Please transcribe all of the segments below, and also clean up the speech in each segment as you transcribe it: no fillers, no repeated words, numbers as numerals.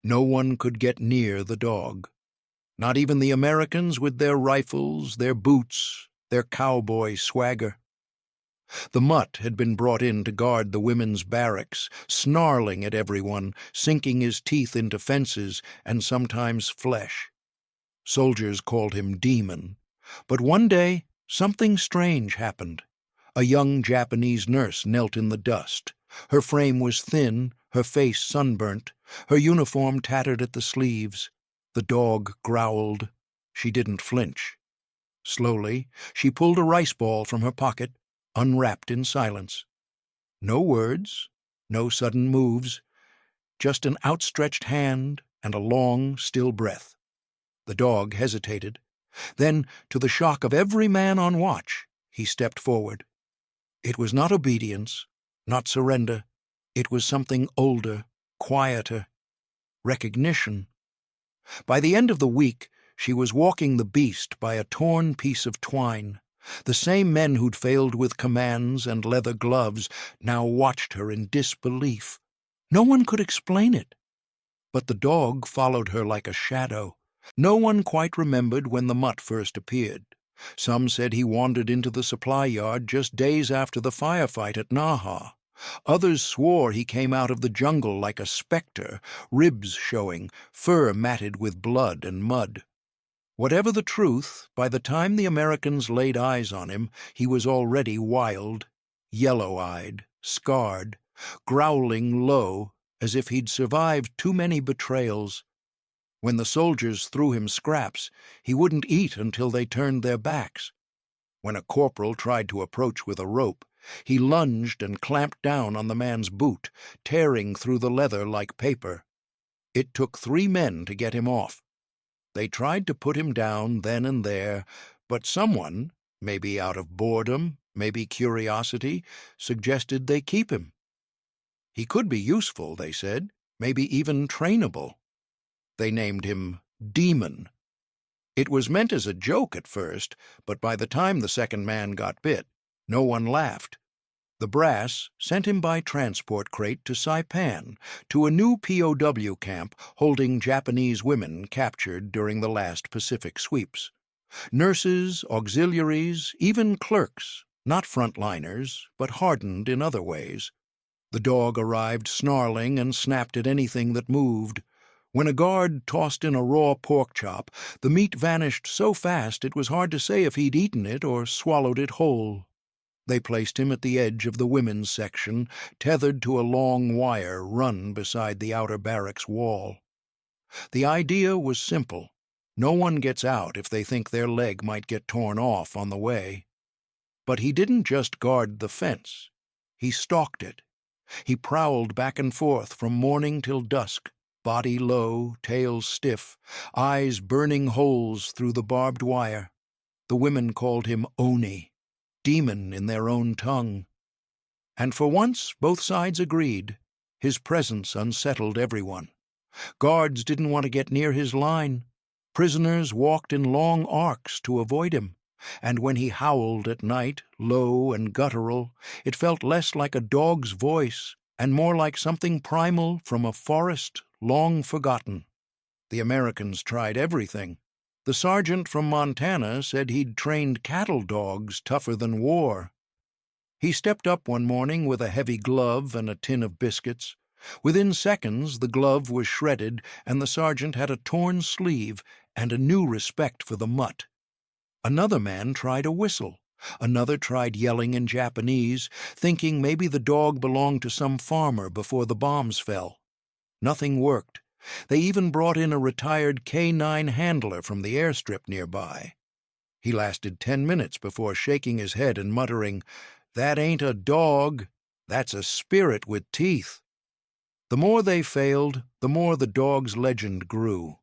No one could get near the dog. Not even the Americans with their rifles, their boots, their cowboy swagger. The mutt had been brought in to guard the women's barracks, snarling at everyone, sinking his teeth into fences and sometimes flesh. Soldiers called him Demon. But one day, something strange happened. A young Japanese nurse knelt in the dust. Her frame was thin, her face sunburnt, her uniform tattered at the sleeves. The dog growled. She didn't flinch. Slowly, she pulled a rice ball from her pocket, unwrapped in silence. No words, no sudden moves, just an outstretched hand and a long, still breath. The dog hesitated. Then, to the shock of every man on watch, he stepped forward. It was not obedience, not surrender. It was something older, quieter. Recognition. By the end of the week, she was walking the beast by a torn piece of twine. The same men who'd failed with commands and leather gloves now watched her in disbelief. No one could explain it. But the dog followed her like a shadow. No one quite remembered when the mutt first appeared. Some said he wandered into the supply yard just days after the firefight at Naha. Others swore he came out of the jungle like a specter, ribs showing, fur matted with blood and mud. Whatever the truth, by the time the Americans laid eyes on him, he was already wild, yellow-eyed, scarred, growling low, as if he'd survived too many betrayals. When the soldiers threw him scraps, he wouldn't eat until they turned their backs. When a corporal tried to approach with a rope, he lunged and clamped down on the man's boot, tearing through the leather like paper. It took 3 men to get him off. They tried to put him down then and there, but someone, maybe out of boredom, maybe curiosity, suggested they keep him. He could be useful, they said, maybe even trainable. They named him Demon. It was meant as a joke at first, but by the time the second man got bit, no one laughed. The brass sent him by transport crate to Saipan, to a new POW camp holding Japanese women captured during the last Pacific sweeps. Nurses, auxiliaries, even clerks, not frontliners, but hardened in other ways. The dog arrived snarling and snapped at anything that moved. When a guard tossed in a raw pork chop, the meat vanished so fast it was hard to say if he'd eaten it or swallowed it whole. They placed him at the edge of the women's section, tethered to a long wire run beside the outer barracks wall. The idea was simple. No one gets out if they think their leg might get torn off on the way. But he didn't just guard the fence. He stalked it. He prowled back and forth from morning till dusk, body low, tail stiff, eyes burning holes through the barbed wire. The women called him Oni, demon in their own tongue. And for once both sides agreed. His presence unsettled everyone. Guards didn't want to get near his line. Prisoners walked in long arcs to avoid him. And when he howled at night, low and guttural, it felt less like a dog's voice and more like something primal from a forest long forgotten. The Americans tried everything. The sergeant from Montana said he'd trained cattle dogs tougher than war. He stepped up one morning with a heavy glove and a tin of biscuits. Within seconds the glove was shredded and the sergeant had a torn sleeve and a new respect for the mutt. Another man tried a whistle. Another tried yelling in Japanese, thinking maybe the dog belonged to some farmer before the bombs fell. Nothing worked. They even brought in a retired K-9 handler from the airstrip nearby. He lasted 10 minutes before shaking his head and muttering, "That ain't a dog, that's a spirit with teeth." The more they failed, the more the dog's legend grew.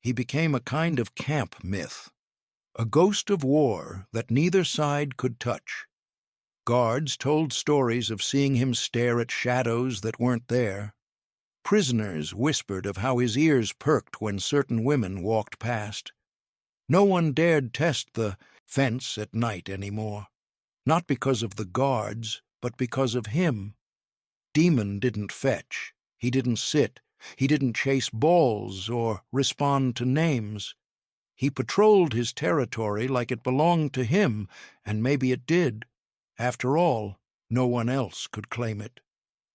He became a kind of camp myth, a ghost of war that neither side could touch. Guards told stories of seeing him stare at shadows that weren't there. Prisoners whispered of how his ears perked when certain women walked past. No one dared test the fence at night anymore, not because of the guards, but because of him. Demon didn't fetch, he didn't sit, He didn't chase balls or respond to names. He patrolled his territory like it belonged to him, and maybe it did. After all, no one else could claim it.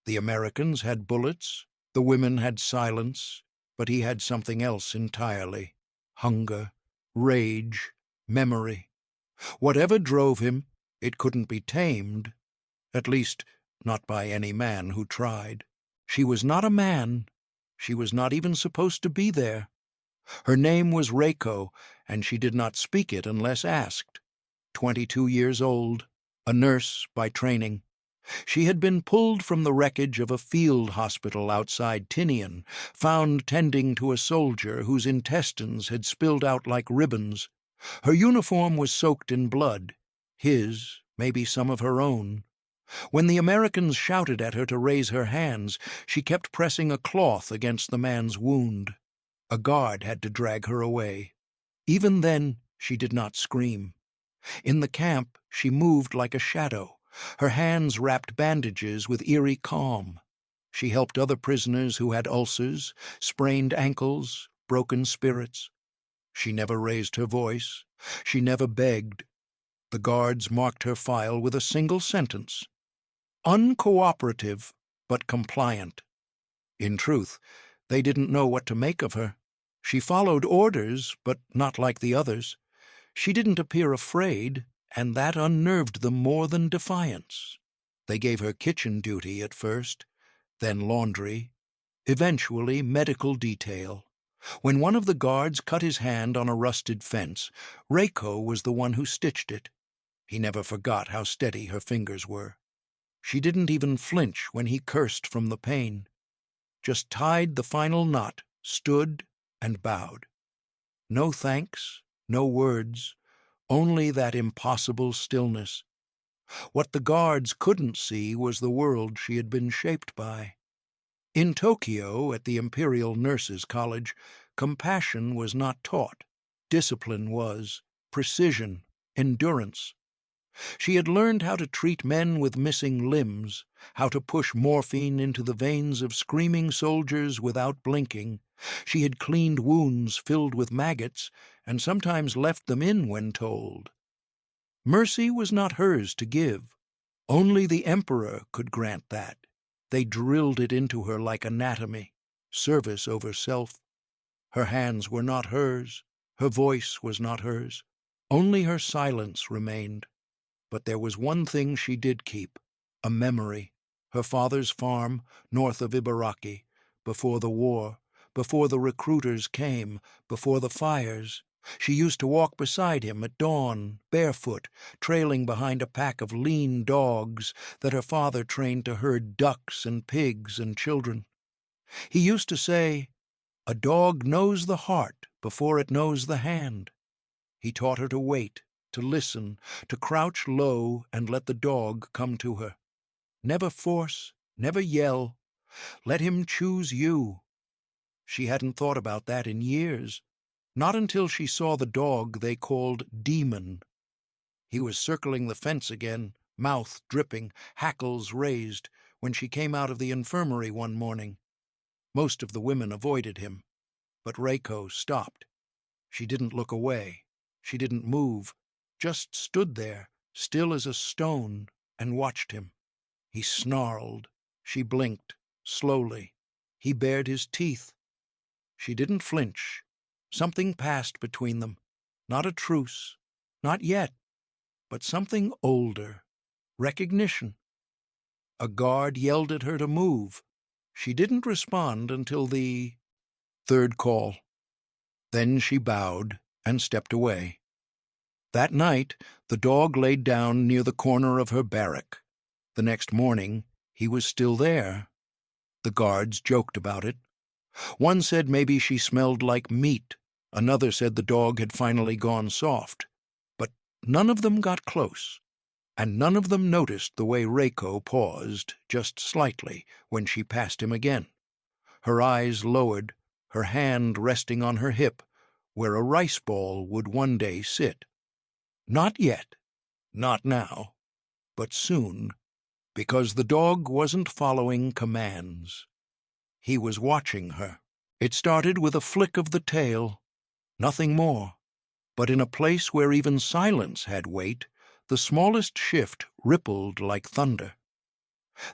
The Americans had bullets, the women had silence, but he had something else entirely: hunger, rage, memory. Whatever drove him, it couldn't be tamed, at least not by any man who tried. She was not a man. She was not even supposed to be there. Her name was Reiko, and she did not speak it unless asked. 22 years old, a nurse by training. She had been pulled from the wreckage of a field hospital outside Tinian, found tending to a soldier whose intestines had spilled out like ribbons. Her uniform was soaked in blood, his, maybe some of her own. When the Americans shouted at her to raise her hands, she kept pressing a cloth against the man's wound. A guard had to drag her away. Even then, she did not scream. In the camp, she moved like a shadow. Her hands wrapped bandages with eerie calm. She helped other prisoners who had ulcers, sprained ankles, broken spirits. She never raised her voice. She never begged. The guards marked her file with a single sentence: uncooperative, but compliant. In truth, they didn't know what to make of her. She followed orders, but not like the others. She didn't appear afraid, and that unnerved them more than defiance. They gave her kitchen duty at first, then laundry, eventually medical detail. When one of the guards cut his hand on a rusted fence, Reiko was the one who stitched it. He never forgot how steady her fingers were. She didn't even flinch when he cursed from the pain. Just tied the final knot, stood, and bowed. No thanks, no words, only that impossible stillness. What the guards couldn't see was the world she had been shaped by. In Tokyo, at the Imperial Nurses' College, compassion was not taught. Discipline was, precision, endurance. She had learned how to treat men with missing limbs, how to push morphine into the veins of screaming soldiers without blinking. She had cleaned wounds filled with maggots, and sometimes left them in when told. Mercy was not hers to give. Only the Emperor could grant that. They drilled it into her like anatomy, service over self. Her hands were not hers, her voice was not hers. Only her silence remained. But there was one thing she did keep, a memory: her father's farm, north of Ibaraki, before the war, before the recruiters came, before the fires. She used to walk beside him at dawn, barefoot, trailing behind a pack of lean dogs that her father trained to herd ducks and pigs and children. He used to say, "A dog knows the heart before it knows the hand." He taught her to wait, to listen, to crouch low and let the dog come to her. Never force, never yell. Let him choose you. She hadn't thought about that in years, not until she saw the dog they called Demon. He was circling the fence again, mouth dripping, hackles raised, when she came out of the infirmary one morning. Most of the women avoided him, but Reiko stopped. She didn't look away. She didn't move, just stood there, still as a stone, and watched him. He snarled. She blinked, slowly. He bared his teeth. She didn't flinch. Something passed between them. Not a truce. Not yet. But something older. Recognition. A guard yelled at her to move. She didn't respond until the third call. Then she bowed and stepped away. That night, the dog laid down near the corner of her barrack. The next morning, he was still there. The guards joked about it. One said maybe she smelled like meat. Another said the dog had finally gone soft. But none of them got close, and none of them noticed the way Reiko paused, just slightly, when she passed him again. Her eyes lowered, her hand resting on her hip, where a rice ball would one day sit. Not yet, not now, but soon, because the dog wasn't following commands. He was watching her. It started with a flick of the tail, nothing more. But in a place where even silence had weight, the smallest shift rippled like thunder.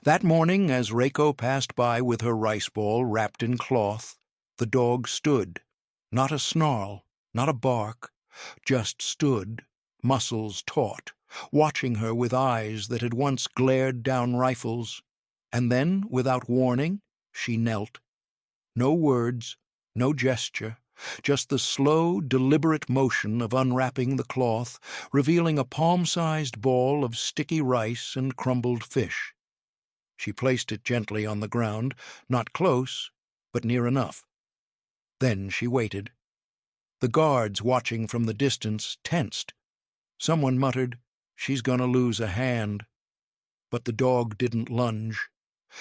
That morning, as Reiko passed by with her rice ball wrapped in cloth, the dog stood, not a snarl, not a bark, just stood, muscles taut, watching her with eyes that had once glared down rifles. And then, without warning, she knelt. No words, no gesture, just the slow, deliberate motion of unwrapping the cloth, revealing a palm-sized ball of sticky rice and crumbled fish. She placed it gently on the ground, not close, but near enough. Then she waited. The guards, watching from the distance, tensed. Someone muttered, "She's gonna lose a hand." But the dog didn't lunge.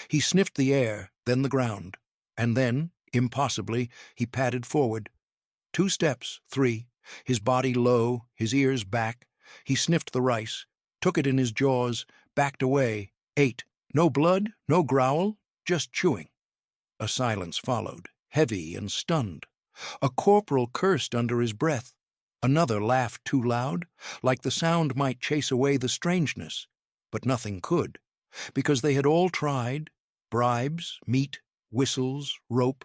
He sniffed the air, then the ground, and then, impossibly, he padded forward. 2 steps, 3, his body low, his ears back. He sniffed the rice, took it in his jaws, backed away, ate. No blood, no growl, just chewing. A silence followed, heavy and stunned. A corporal cursed under his breath. Another laughed too loud, like the sound might chase away the strangeness. But nothing could, because they had all tried. Bribes, meat, whistles, rope.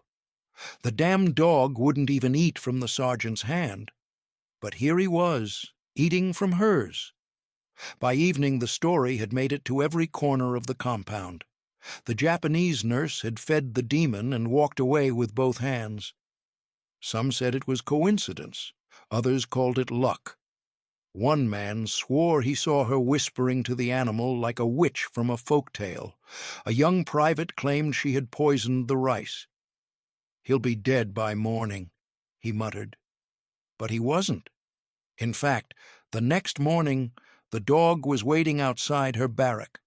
The damned dog wouldn't even eat from the sergeant's hand. But here he was, eating from hers. By evening the story had made it to every corner of the compound. The Japanese nurse had fed the demon and walked away with both hands. Some said it was coincidence. Others called it luck. One man swore he saw her whispering to the animal like a witch from a folk tale. A young private claimed she had poisoned the rice. "He'll be dead by morning," he muttered. But he wasn't. In fact, the next morning, the dog was waiting outside her barrack,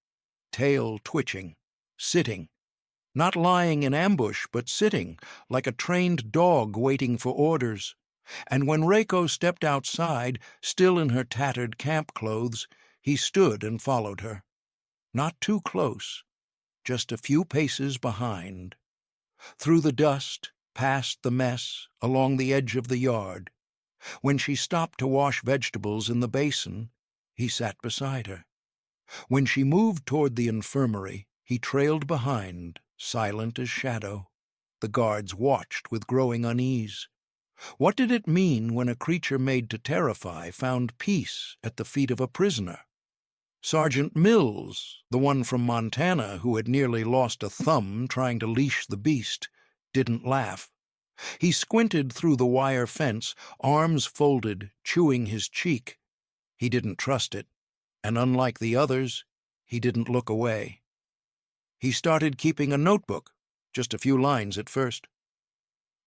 tail twitching, sitting, not lying in ambush, but sitting, like a trained dog waiting for orders. And when Reiko stepped outside, still in her tattered camp clothes, he stood and followed her. Not too close, just a few paces behind. Through the dust, past the mess, along the edge of the yard. When she stopped to wash vegetables in the basin, he sat beside her. When she moved toward the infirmary, he trailed behind, silent as shadow. The guards watched with growing unease. What did it mean when a creature made to terrify found peace at the feet of a prisoner? Sergeant Mills, the one from Montana who had nearly lost a thumb trying to leash the beast, didn't laugh. He squinted through the wire fence, arms folded, chewing his cheek. He didn't trust it, and unlike the others, he didn't look away. He started keeping a notebook, just a few lines at first.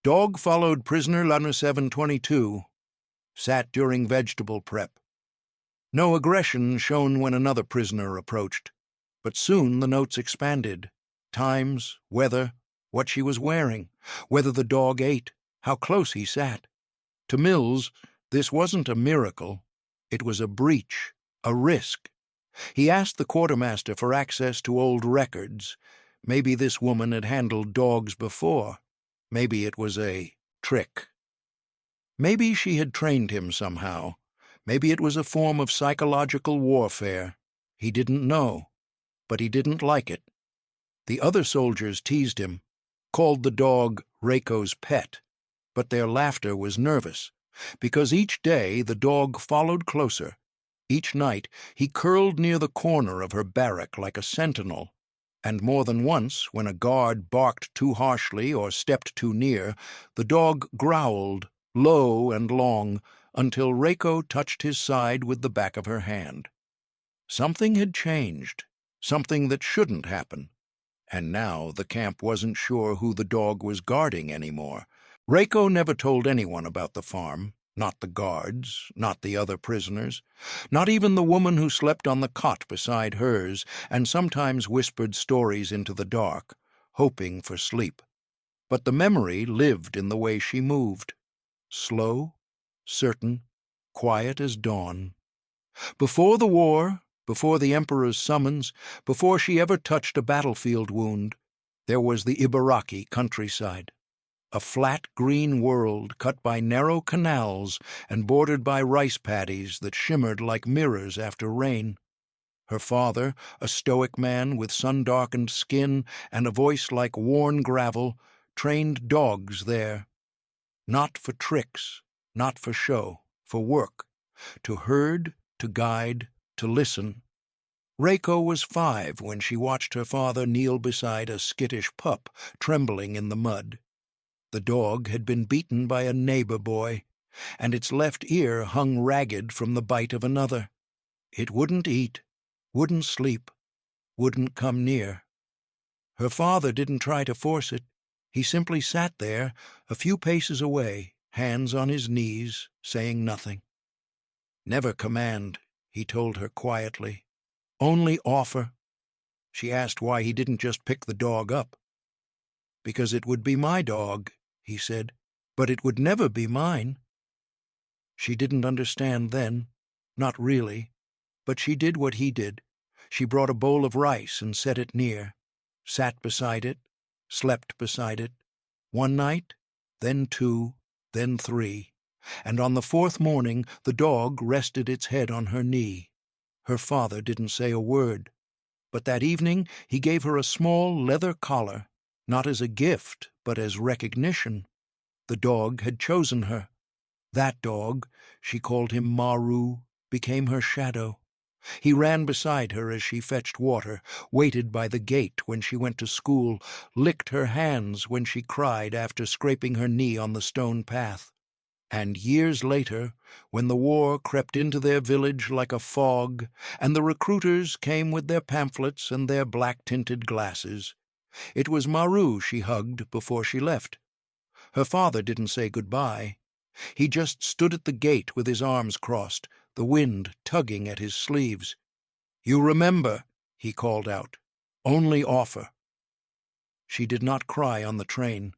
Dog followed prisoner Lana 722. Sat during vegetable prep. No aggression shown when another prisoner approached, but soon the notes expanded. Times, weather, what she was wearing, whether the dog ate, how close he sat. To Mills, this wasn't a miracle. It was a breach, a risk. He asked the quartermaster for access to old records. Maybe this woman had handled dogs before. Maybe it was a trick. Maybe she had trained him somehow. Maybe it was a form of psychological warfare. He didn't know, but he didn't like it. The other soldiers teased him, called the dog Reiko's pet, but their laughter was nervous, because each day the dog followed closer. Each night he curled near the corner of her barrack like a sentinel, and more than once, when a guard barked too harshly or stepped too near, the dog growled, low and long, until Reiko touched his side with the back of her hand. Something had changed, something that shouldn't happen, and now the camp wasn't sure who the dog was guarding anymore. Reiko never told anyone about the farm, not the guards, not the other prisoners, not even the woman who slept on the cot beside hers and sometimes whispered stories into the dark, hoping for sleep. But the memory lived in the way she moved. Slow, certain, quiet as dawn. Before the war, before the Emperor's summons, before she ever touched a battlefield wound, There was the Ibaraki countryside, a flat green world cut by narrow canals and bordered by rice paddies that shimmered like mirrors after rain. Her father, a stoic man with sun-darkened skin and a voice like worn gravel, trained dogs there. Not for tricks, not for show, for work, to herd, to guide, to listen. Reiko was 5 when she watched her father kneel beside a skittish pup trembling in the mud. The dog had been beaten by a neighbor boy, and its left ear hung ragged from the bite of another. It wouldn't eat, wouldn't sleep, wouldn't come near. Her father didn't try to force it. He simply sat there, a few paces away, hands on his knees, saying nothing. "Never command," he told her quietly. "Only offer." She asked why he didn't just pick the dog up. "Because it would be my dog," he said, "but it would never be mine." She didn't understand then, not really, but she did what he did. She brought a bowl of rice and set it near, sat beside it, slept beside it, 1 night, then 2, then 3, and on the 4th morning the dog rested its head on her knee. Her father didn't say a word, but that evening he gave her a small leather collar, not as a gift, but as recognition. The dog had chosen her. That dog, she called him Maru, became her shadow. He ran beside her as she fetched water, waited by the gate when she went to school, licked her hands when she cried after scraping her knee on the stone path. And years later, when the war crept into their village like a fog, and the recruiters came with their pamphlets and their black-tinted glasses, it was Maru she hugged before she left. Her father didn't say goodbye. He just stood at the gate with his arms crossed, the wind tugging at his sleeves. "You remember," he called out. "Only offer." She did not cry on the train,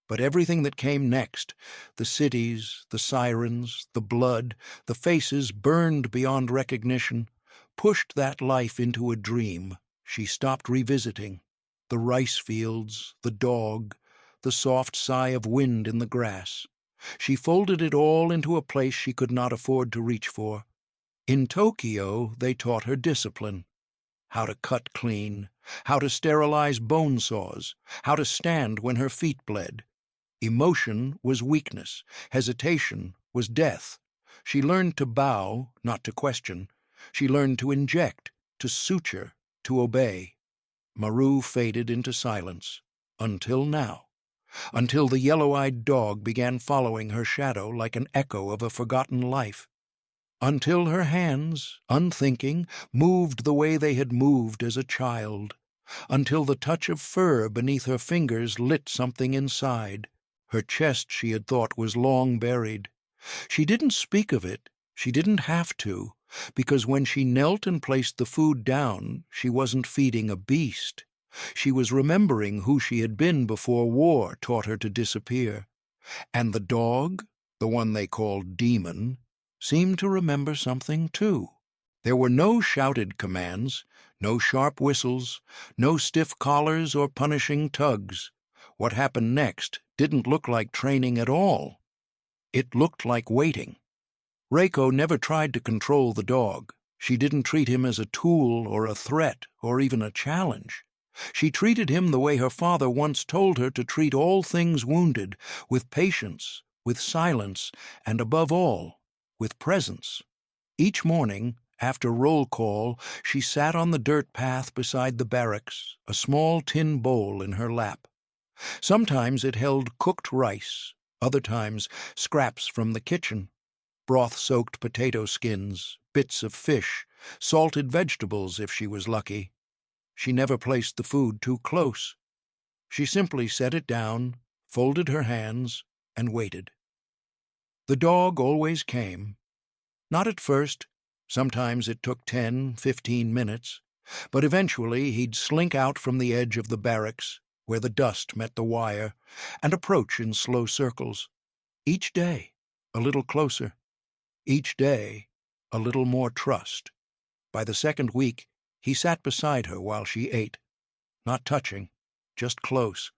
but everything that came next, the cities, the sirens, the blood, the faces burned beyond recognition, pushed that life into a dream she stopped revisiting. The rice fields, the dog, the soft sigh of wind in the grass. She folded it all into a place she could not afford to reach for. In Tokyo, they taught her discipline. How to cut clean, how to sterilize bone saws, how to stand when her feet bled. Emotion was weakness, hesitation was death. She learned to bow, not to question. She learned to inject, to suture, to obey. Maru faded into silence, until now. Until the yellow-eyed dog began following her shadow like an echo of a forgotten life. Until her hands, unthinking, moved the way they had moved as a child. Until the touch of fur beneath her fingers lit something inside. Her chest she had thought was long buried. She didn't speak of it, she didn't have to, because when she knelt and placed the food down, she wasn't feeding a beast. She was remembering who she had been before war taught her to disappear. And the dog, the one they called Demon, seemed to remember something too. There were no shouted commands, no sharp whistles, no stiff collars or punishing tugs. What happened next didn't look like training at all. It looked like waiting. Reiko never tried to control the dog. She didn't treat him as a tool or a threat or even a challenge. She treated him the way her father once told her to treat all things wounded, with patience, with silence, and above all, with presence. Each morning, after roll call, she sat on the dirt path beside the barracks, a small tin bowl in her lap. Sometimes it held cooked rice, other times scraps from the kitchen, broth-soaked potato skins, bits of fish, salted vegetables if she was lucky. She never placed the food too close. She simply set it down, folded her hands, and waited. The dog always came. Not at first. Sometimes it took 10, 15 minutes. But eventually he'd slink out from the edge of the barracks, where the dust met the wire, and approach in slow circles. Each day, a little closer. Each day, a little more trust. By the 2nd week, he sat beside her while she ate, not touching, just close.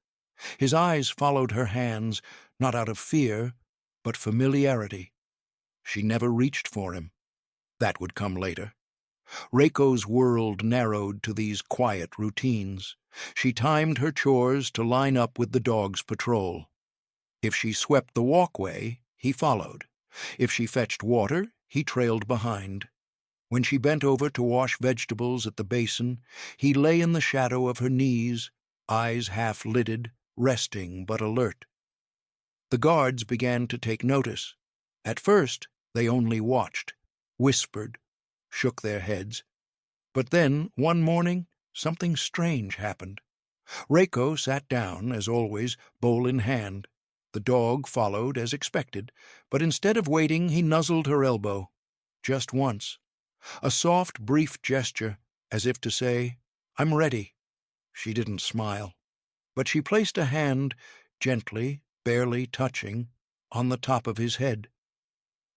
His eyes followed her hands, not out of fear, but familiarity. She never reached for him. That would come later. Reiko's world narrowed to these quiet routines. She timed her chores to line up with the dog's patrol. If she swept the walkway, he followed. If she fetched water, he trailed behind. When she bent over to wash vegetables at the basin, he lay in the shadow of her knees, eyes half-lidded, resting but alert. The guards began to take notice. At first, they only watched, whispered, shook their heads. But then, one morning, something strange happened. Reiko sat down, as always, bowl in hand. The dog followed, as expected, but instead of waiting, he nuzzled her elbow. Just once. A soft, brief gesture, as if to say, "I'm ready." She didn't smile, but she placed a hand, gently, barely touching, on the top of his head.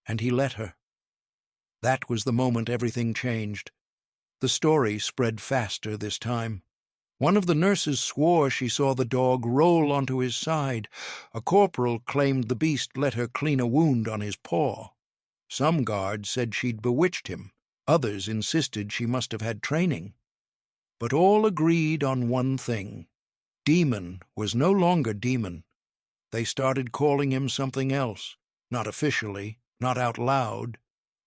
And he let her. That was the moment everything changed. The story spread faster this time. One of the nurses swore she saw the dog roll onto his side. A corporal claimed the beast let her clean a wound on his paw. Some guards said she'd bewitched him. Others insisted she must have had training. But all agreed on one thing. Demon was no longer Demon. They started calling him something else, not officially, not out loud,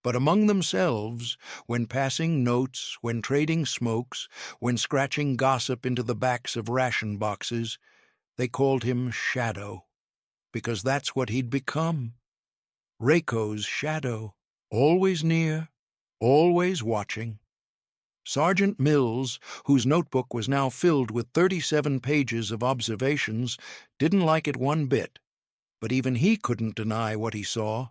but among themselves, when passing notes, when trading smokes, when scratching gossip into the backs of ration boxes, they called him Shadow, because that's what he'd become. Reiko's shadow, always near, always watching. Sergeant Mills, whose notebook was now filled with 37 pages of observations, didn't like it one bit, but even he couldn't deny what he saw.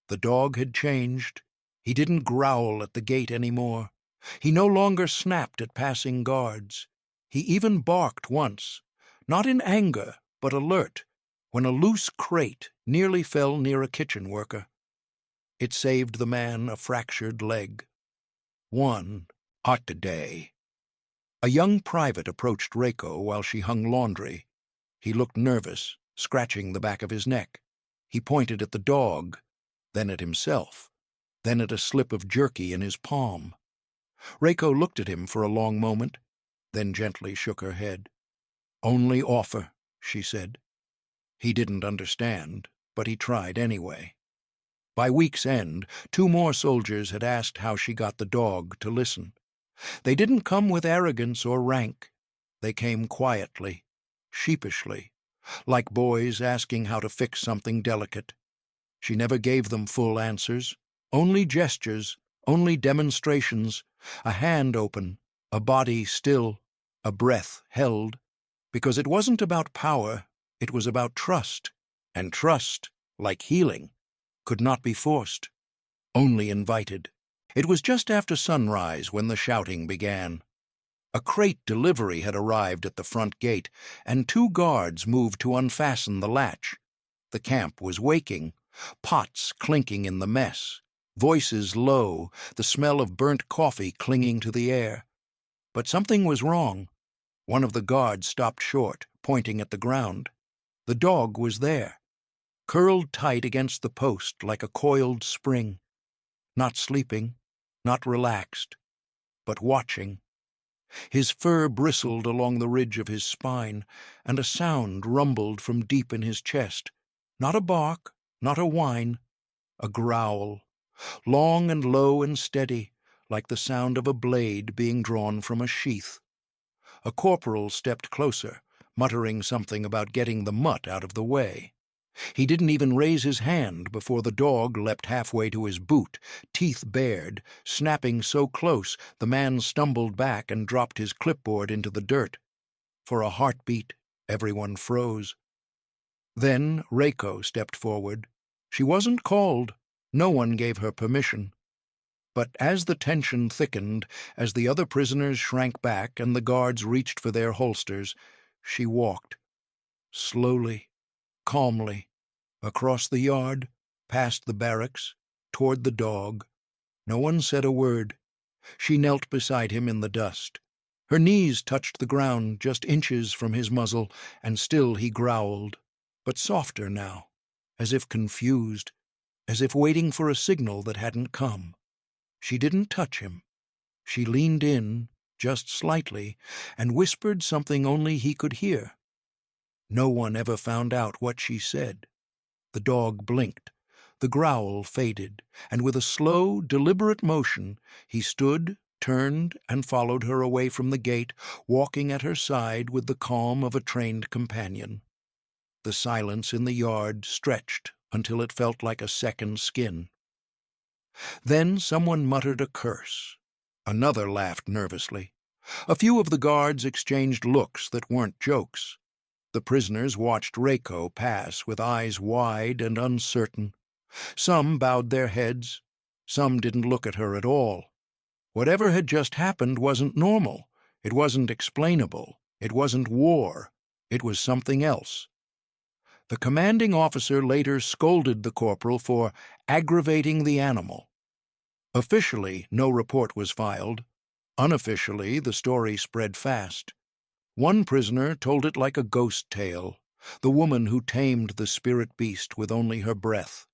The dog had changed. He didn't growl at the gate anymore. He no longer snapped at passing guards. He even barked once, not in anger, but alert, when a loose crate nearly fell near a kitchen worker. It saved the man a fractured leg. One hot day. A young private approached Reiko while she hung laundry. He looked nervous, scratching the back of his neck. He pointed at the dog, then at himself, then at a slip of jerky in his palm. Reiko looked at him for a long moment, then gently shook her head. "Only offer," she said. He didn't understand, but he tried anyway. By week's end, 2 more soldiers had asked how she got the dog to listen. They didn't come with arrogance or rank. They came quietly, sheepishly, like boys asking how to fix something delicate. She never gave them full answers, only gestures, only demonstrations, a hand open, a body still, a breath held, because it wasn't about power, it was about trust, and trust, like healing, could not be forced, only invited. It was just after sunrise when the shouting began. A crate delivery had arrived at the front gate, and 2 guards moved to unfasten the latch. The camp was waking, pots clinking in the mess, voices low, the smell of burnt coffee clinging to the air. But something was wrong. One of the guards stopped short, pointing at the ground. The dog was there, curled tight against the post like a coiled spring, not sleeping, not relaxed, but watching. His fur bristled along the ridge of his spine, and a sound rumbled from deep in his chest. Not a bark, not a whine, a growl, long and low and steady, like the sound of a blade being drawn from a sheath. A corporal stepped closer, muttering something about getting the mutt out of the way. He didn't even raise his hand before the dog leapt halfway to his boot, teeth bared, snapping so close the man stumbled back and dropped his clipboard into the dirt. For a heartbeat, everyone froze. Then Reiko stepped forward. She wasn't called. No one gave her permission. But as the tension thickened, as the other prisoners shrank back and the guards reached for their holsters, she walked. Slowly, calmly, across the yard, past the barracks, toward the dog. No one said a word. She knelt beside him in the dust. Her knees touched the ground just inches from his muzzle, and still he growled, but softer now, as if confused, as if waiting for a signal that hadn't come. She didn't touch him. She leaned in, just slightly, and whispered something only he could hear. No one ever found out what she said. The dog blinked. The growl faded, and with a slow, deliberate motion, he stood, turned, and followed her away from the gate, walking at her side with the calm of a trained companion. The silence in the yard stretched until it felt like a second skin. Then someone muttered a curse. Another laughed nervously. A few of the guards exchanged looks that weren't jokes. The prisoners watched Reiko pass with eyes wide and uncertain. Some bowed their heads. Some didn't look at her at all. Whatever had just happened wasn't normal. It wasn't explainable. It wasn't war. It was something else. The commanding officer later scolded the corporal for aggravating the animal. Officially, no report was filed. Unofficially, the story spread fast. One prisoner told it like a ghost tale, the woman who tamed the spirit beast with only her breath.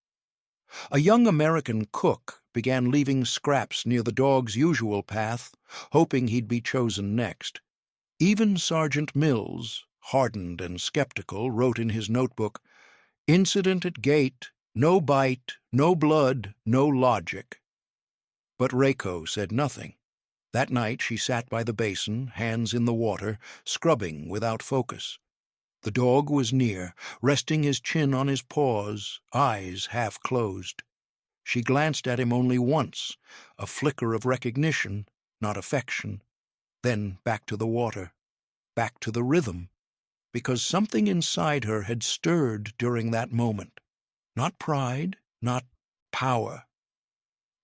A young American cook began leaving scraps near the dog's usual path, hoping he'd be chosen next. Even Sergeant Mills, hardened and skeptical, wrote in his notebook, "Incident at gate, no bite, no blood, no logic." But Reiko said nothing. That night she sat by the basin, hands in the water, scrubbing without focus. The dog was near, resting his chin on his paws, eyes half closed. She glanced at him only once, a flicker of recognition, not affection. Then back to the water, back to the rhythm, because something inside her had stirred during that moment. Not pride, not power,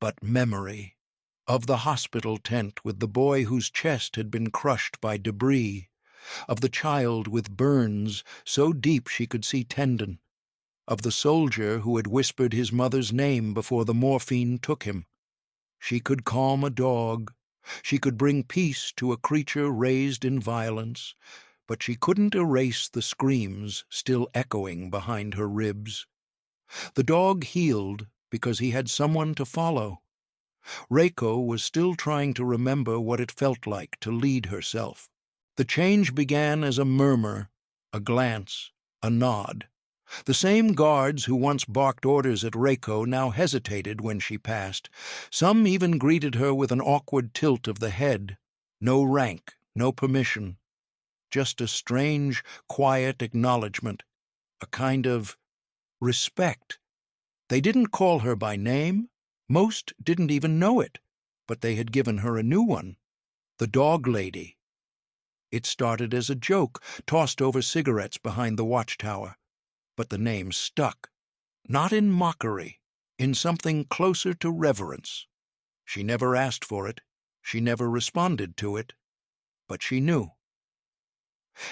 but memory. Of the hospital tent with the boy whose chest had been crushed by debris, of the child with burns so deep she could see tendon, of the soldier who had whispered his mother's name before the morphine took him. She could calm a dog. She could bring peace to a creature raised in violence, but she couldn't erase the screams still echoing behind her ribs. The dog healed because he had someone to follow. Reiko was still trying to remember what it felt like to lead herself. The change began as a murmur, a glance, a nod. The same guards who once barked orders at Reiko now hesitated when she passed. Some even greeted her with an awkward tilt of the head. No rank, no permission. Just a strange, quiet acknowledgement, a kind of respect. They didn't call her by name. Most didn't even know it, but they had given her a new one, the Dog Lady. It started as a joke, tossed over cigarettes behind the watchtower, but the name stuck, not in mockery, in something closer to reverence. She never asked for it, she never responded to it, but she knew.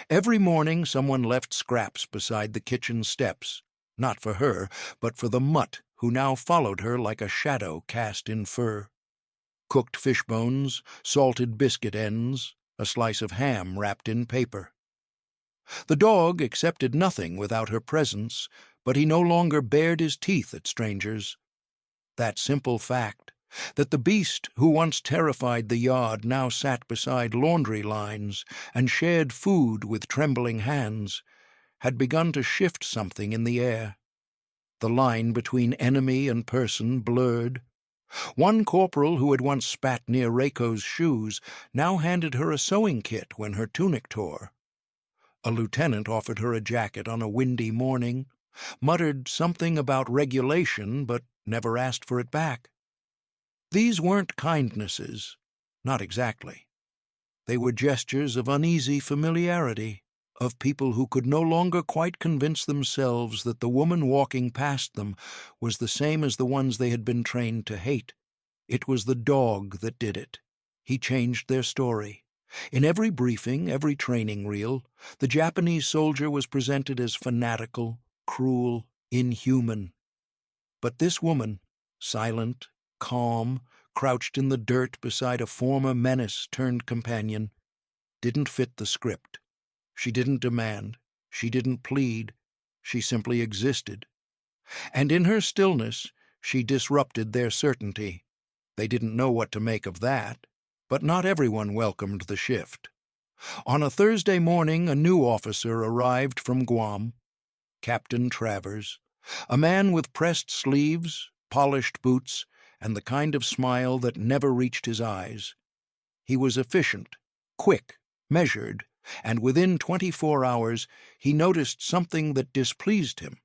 Every morning someone left scraps beside the kitchen steps, not for her, but for the mutt who now followed her like a shadow cast in fur. Cooked fish bones, salted biscuit ends, a slice of ham wrapped in paper. The dog accepted nothing without her presence, but he no longer bared his teeth at strangers. That simple fact, that the beast who once terrified the yard now sat beside laundry lines and shared food with trembling hands, had begun to shift something in the air. The line between enemy and person blurred. One corporal who had once spat near Reiko's shoes now handed her a sewing kit when her tunic tore. A lieutenant offered her a jacket on a windy morning, muttered something about regulation but never asked for it back. These weren't kindnesses, not exactly. They were gestures of uneasy familiarity, of people who could no longer quite convince themselves that the woman walking past them was the same as the ones they had been trained to hate. It was the dog that did it. He changed their story. In every briefing, every training reel, the Japanese soldier was presented as fanatical, cruel, inhuman. But this woman, silent, calm, crouched in the dirt beside a former menace turned companion, didn't fit the script. She didn't demand. She didn't plead. She simply existed. And in her stillness, she disrupted their certainty. They didn't know what to make of that, but not everyone welcomed the shift. On a Thursday morning, a new officer arrived from Guam, Captain Travers, a man with pressed sleeves, polished boots, and the kind of smile that never reached his eyes. He was efficient, quick, measured, and within 24 hours he noticed something that displeased him.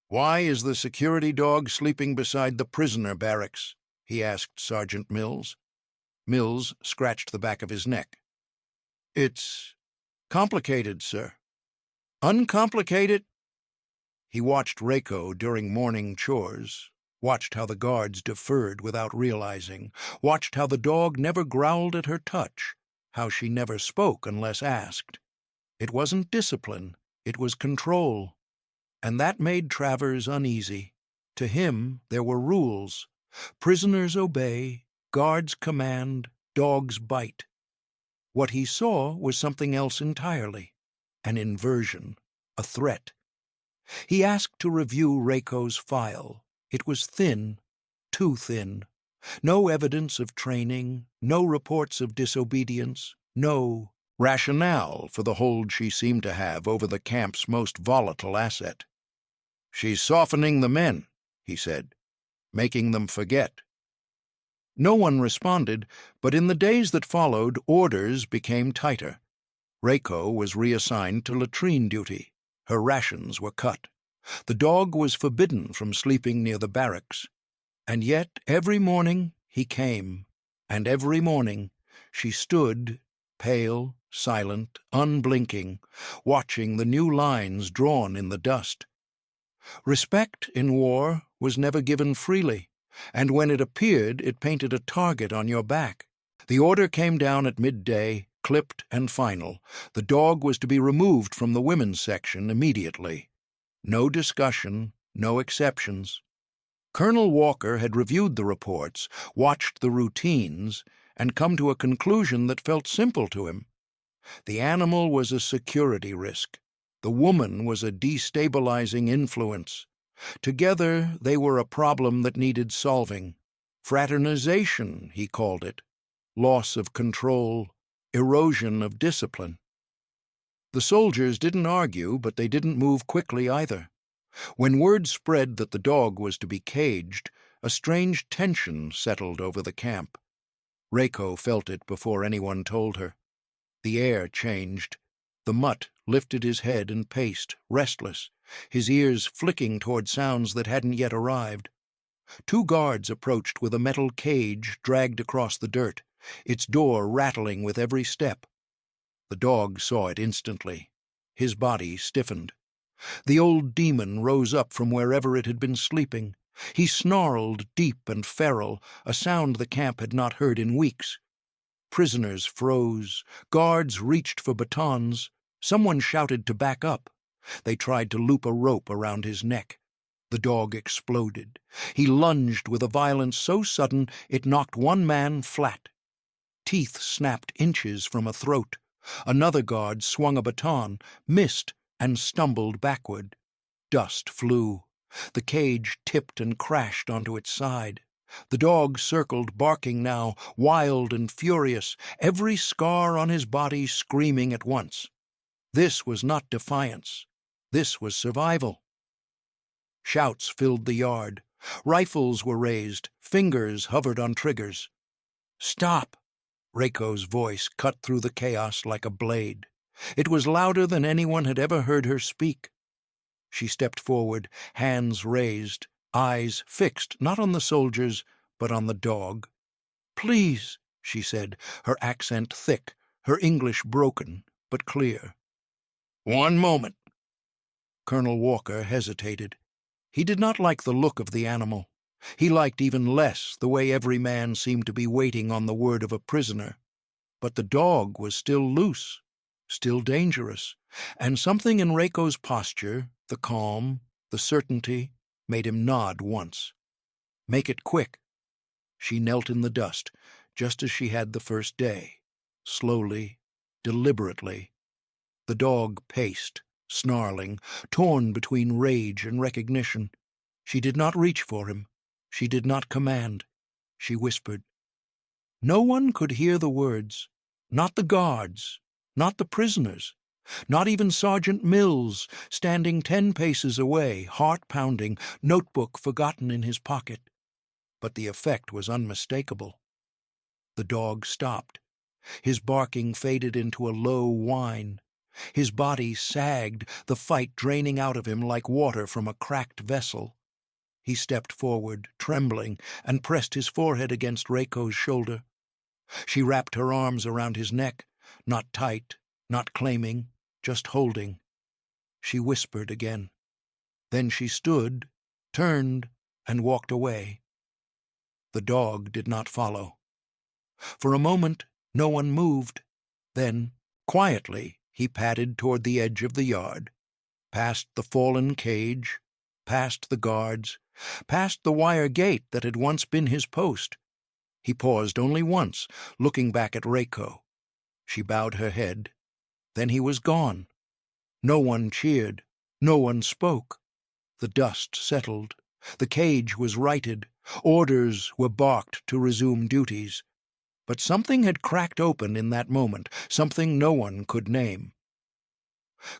"Why is the security dog sleeping beside the prisoner barracks?" he asked Sergeant Mills. Mills scratched the back of his neck. "It's complicated, sir." "Uncomplicated?" He watched Reiko during morning chores, watched how the guards deferred without realizing, watched how the dog never growled at her touch, how she never spoke unless asked. It wasn't discipline, it was control. And that made Travers uneasy. To him, there were rules. Prisoners obey, guards command, dogs bite. What he saw was something else entirely, an inversion, a threat. He asked to review Reiko's file. It was thin, too thin. No evidence of training, no reports of disobedience, no rationale for the hold she seemed to have over the camp's most volatile asset. "She's softening the men," he said, "making them forget." No one responded, but in the days that followed, orders became tighter. Reiko was reassigned to latrine duty. Her rations were cut. The dog was forbidden from sleeping near the barracks. And yet every morning he came, and every morning she stood, pale, silent, unblinking, watching the new lines drawn in the dust. Respect in war was never given freely, and when it appeared, it painted a target on your back. The order came down at midday, clipped and final. The dog was to be removed from the women's section immediately. No discussion, no exceptions. Colonel Walker had reviewed the reports, watched the routines, and come to a conclusion that felt simple to him. The animal was a security risk. The woman was a destabilizing influence. Together, they were a problem that needed solving. Fraternization, he called it. Loss of control, erosion of discipline. The soldiers didn't argue, but they didn't move quickly either. When word spread that the dog was to be caged, a strange tension settled over the camp. Reiko felt it before anyone told her. The air changed. The mutt lifted his head and paced, restless, his ears flicking toward sounds that hadn't yet arrived. Two guards approached with a metal cage dragged across the dirt, its door rattling with every step. The dog saw it instantly. His body stiffened. The old demon rose up from wherever it had been sleeping. He snarled deep and feral, a sound the camp had not heard in weeks. Prisoners froze. Guards reached for batons. Someone shouted to back up. They tried to loop a rope around his neck. The dog exploded. He lunged with a violence so sudden it knocked one man flat. Teeth snapped inches from a throat. Another guard swung a baton, missed, and stumbled backward. Dust flew. The cage tipped and crashed onto its side. The dog circled, barking now, wild and furious, every scar on his body screaming at once. This was not defiance. This was survival. Shouts filled the yard. Rifles were raised. Fingers hovered on triggers. "Stop!" Reiko's voice cut through the chaos like a blade. It was louder than anyone had ever heard her speak. She stepped forward, hands raised, eyes fixed not on the soldiers, but on the dog. "Please," she said, her accent thick, her English broken, but clear. "One moment." Colonel Walker hesitated. He did not like the look of the animal. He liked even less the way every man seemed to be waiting on the word of a prisoner. But the dog was still loose, still dangerous, and something in Reiko's posture, the calm, the certainty, made him nod once. "Make it quick." She knelt in the dust, just as she had the first day, slowly, deliberately. The dog paced, snarling, torn between rage and recognition. She did not reach for him. She did not command. She whispered. No one could hear the words, not the guards, not the prisoners, not even Sergeant Mills, standing 10 paces away, heart pounding, notebook forgotten in his pocket. But the effect was unmistakable. The dog stopped. His barking faded into a low whine. His body sagged, the fight draining out of him like water from a cracked vessel. He stepped forward, trembling, and pressed his forehead against Reiko's shoulder. She wrapped her arms around his neck, not tight, not claiming, just holding. She whispered again. Then she stood, turned, and walked away. The dog did not follow. For a moment, no one moved. Then, quietly, he padded toward the edge of the yard, past the fallen cage, past the guards, past the wire gate that had once been his post. He paused only once, looking back at Reiko. She bowed her head. Then he was gone. No one cheered. No one spoke. The dust settled. The cage was righted. Orders were barked to resume duties. But something had cracked open in that moment, something no one could name.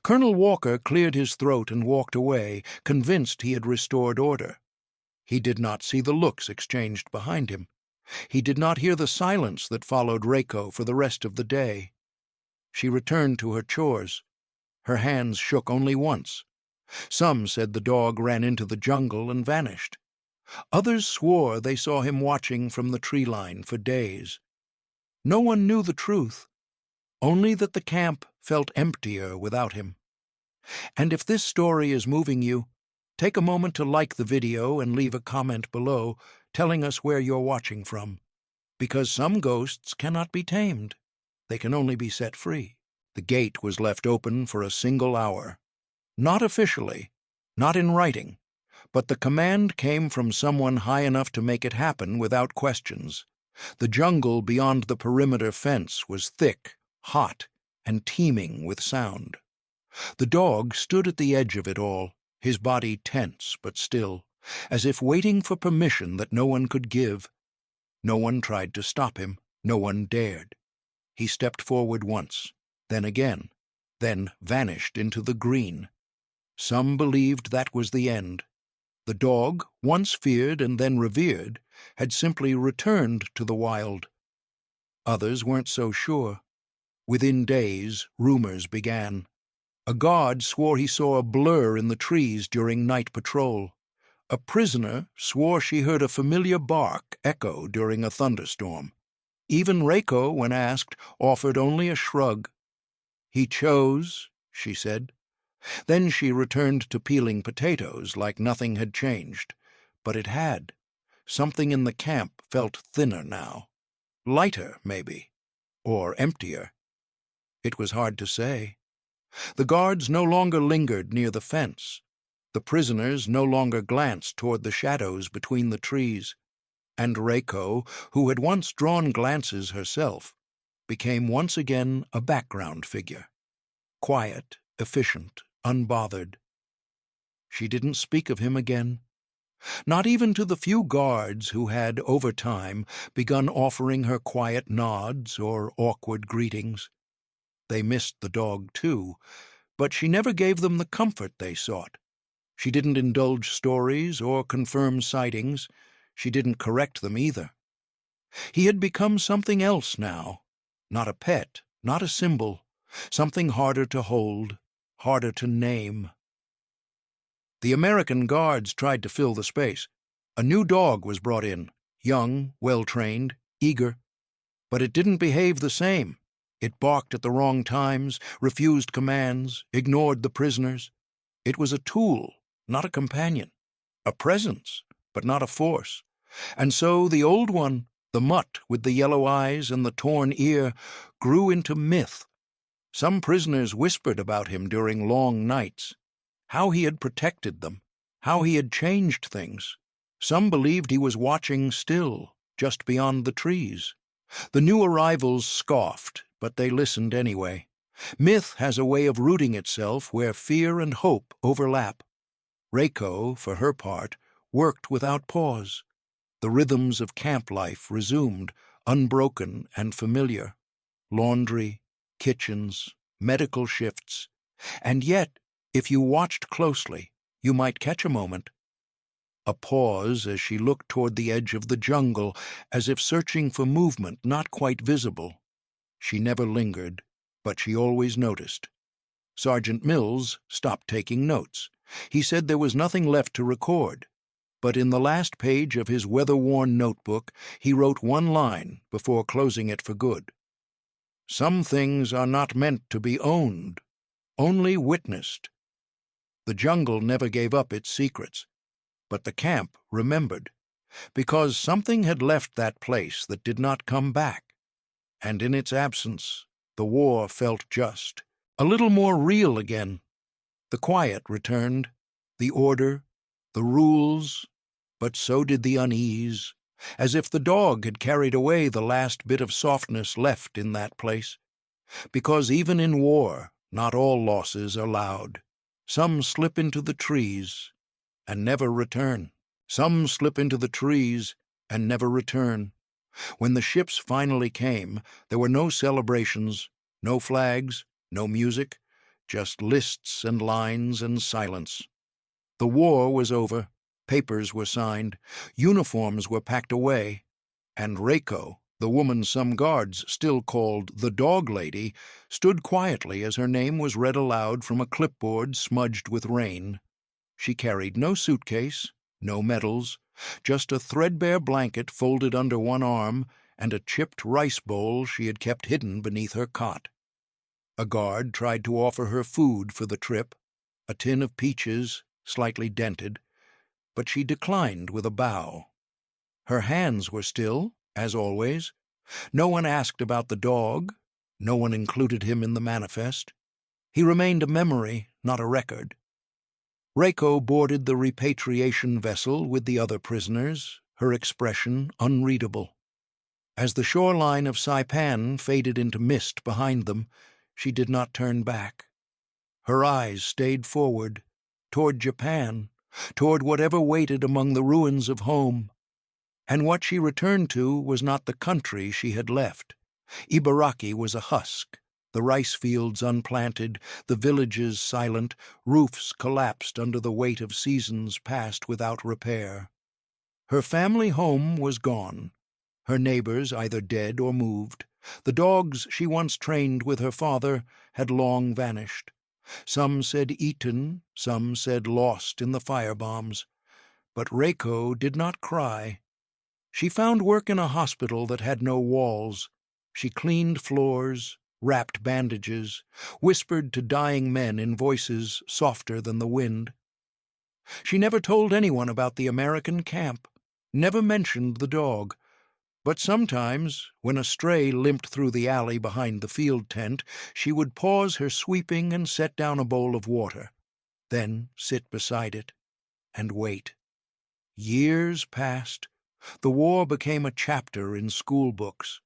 Colonel Walker cleared his throat and walked away, convinced he had restored order. He did not see the looks exchanged behind him. He did not hear the silence that followed Reiko for the rest of the day. She returned to her chores. Her hands shook only once. Some said the dog ran into the jungle and vanished. Others swore they saw him watching from the tree line for days. No one knew the truth, only that the camp felt emptier without him. And if this story is moving you, take a moment to like the video and leave a comment below telling us where you're watching from, because some ghosts cannot be tamed. They can only be set free. The gate was left open for a single hour. Not officially, not in writing, but the command came from someone high enough to make it happen without questions. The jungle beyond the perimeter fence was thick, hot, and teeming with sound. The dog stood at the edge of it all, his body tense but still, as if waiting for permission that no one could give. No one tried to stop him. No one dared. He stepped forward once, then again, then vanished into the green. Some believed that was the end. The dog, once feared and then revered, had simply returned to the wild. Others weren't so sure. Within days, rumors began. A guard swore he saw a blur in the trees during night patrol. A prisoner swore she heard a familiar bark echo during a thunderstorm. Even Reiko, when asked, offered only a shrug. He chose, she said. Then she returned to peeling potatoes like nothing had changed. But it had. Something in the camp felt thinner now. Lighter, maybe. Or emptier. It was hard to say. The guards no longer lingered near the fence. The prisoners no longer glanced toward the shadows between the trees. And Reiko, who had once drawn glances herself, became once again a background figure. Quiet, efficient, unbothered. She didn't speak of him again. Not even to the few guards who had, over time, begun offering her quiet nods or awkward greetings. They missed the dog, too, but she never gave them the comfort they sought. She didn't indulge stories or confirm sightings. She didn't correct them either. He had become something else now. Not a pet, not a symbol. Something harder to hold, harder to name. The American guards tried to fill the space. A new dog was brought in, young, well-trained, eager. But it didn't behave the same. It barked at the wrong times, refused commands, ignored the prisoners. It was a tool, not a companion. A presence, but not a force. And so the old one, the mutt with the yellow eyes and the torn ear, grew into myth. Some prisoners whispered about him during long nights. How he had protected them, how he had changed things. Some believed he was watching still, just beyond the trees. The new arrivals scoffed, but they listened anyway. Myth has a way of rooting itself where fear and hope overlap. Reiko, for her part, worked without pause. The rhythms of camp life resumed, unbroken and familiar. Laundry, kitchens, medical shifts. And yet, if you watched closely, you might catch a moment. A pause as she looked toward the edge of the jungle, as if searching for movement not quite visible. She never lingered, but she always noticed. Sergeant Mills stopped taking notes. He said there was nothing left to record, but in the last page of his weather-worn notebook he wrote one line before closing it for good. Some things are not meant to be owned, only witnessed. The jungle never gave up its secrets, but the camp remembered, because something had left that place that did not come back, and in its absence the war felt just, a little more real again. The quiet returned, the order, the rules, but so did the unease, as if the dog had carried away the last bit of softness left in that place. Because even in war, not all losses are loud. Some slip into the trees and never return. Some slip into the trees and never return. When the ships finally came, there were no celebrations, no flags, no music, just lists and lines and silence. The war was over, papers were signed, uniforms were packed away, and Reiko, the woman some guards still called the Dog Lady, stood quietly as her name was read aloud from a clipboard smudged with rain. She carried no suitcase, no medals, just a threadbare blanket folded under one arm and a chipped rice bowl she had kept hidden beneath her cot. A guard tried to offer her food for the trip, a tin of peaches, slightly dented, but she declined with a bow. Her hands were still, as always. No one asked about the dog. No one included him in the manifest. He remained a memory, not a record. Reiko boarded the repatriation vessel with the other prisoners, her expression unreadable. As the shoreline of Saipan faded into mist behind them, she did not turn back. Her eyes stayed forward, toward Japan, toward whatever waited among the ruins of home. And what she returned to was not the country she had left. Ibaraki was a husk, the rice fields unplanted, the villages silent, roofs collapsed under the weight of seasons passed without repair. Her family home was gone, her neighbors either dead or moved. The dogs she once trained with her father had long vanished. Some said eaten, some said lost in the firebombs. But Reiko did not cry. She found work in a hospital that had no walls. She cleaned floors, wrapped bandages, whispered to dying men in voices softer than the wind. She never told anyone about the American camp, never mentioned the dog. But sometimes, when a stray limped through the alley behind the field tent, she would pause her sweeping and set down a bowl of water, then sit beside it and wait. Years passed. The war became a chapter in school books.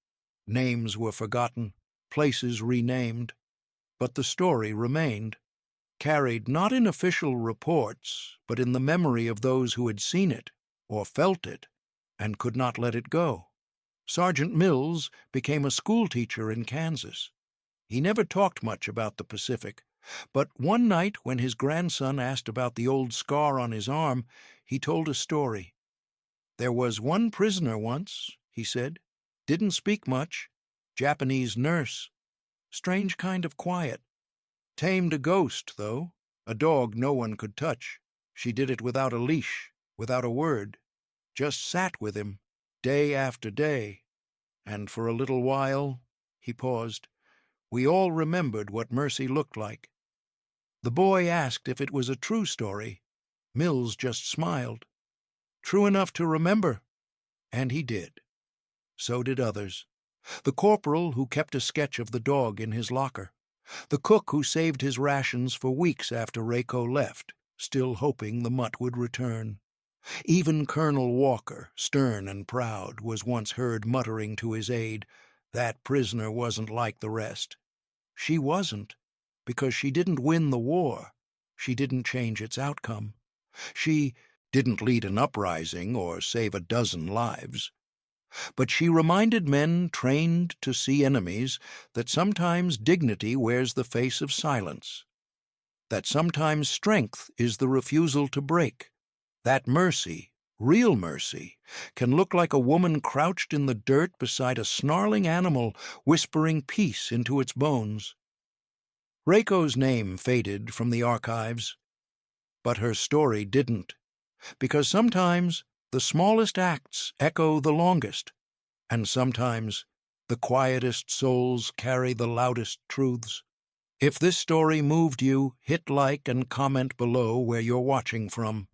Names were forgotten, places renamed, but the story remained, carried not in official reports, but in the memory of those who had seen it or felt it and could not let it go. Sergeant Mills became a schoolteacher in Kansas. He never talked much about the Pacific, but one night when his grandson asked about the old scar on his arm, he told a story. "There was one prisoner once," he said. "Didn't speak much. Japanese nurse. Strange kind of quiet. Tamed a ghost, though, a dog no one could touch. She did it without a leash, without a word. Just sat with him, day after day. And for a little while," he paused, "we all remembered what mercy looked like." The boy asked if it was a true story. Mills just smiled. True enough to remember. And he did. So did others. The corporal who kept a sketch of the dog in his locker. The cook who saved his rations for weeks after Reiko left, still hoping the mutt would return. Even Colonel Walker, stern and proud, was once heard muttering to his aide, "That prisoner wasn't like the rest." She wasn't, because she didn't win the war. She didn't change its outcome. She didn't lead an uprising or save a dozen lives. But she reminded men trained to see enemies that sometimes dignity wears the face of silence, that sometimes strength is the refusal to break, that mercy, real mercy, can look like a woman crouched in the dirt beside a snarling animal whispering peace into its bones. Reiko's name faded from the archives, but her story didn't, because sometimes the smallest acts echo the longest, and sometimes the quietest souls carry the loudest truths. If this story moved you, hit like and comment below where you're watching from.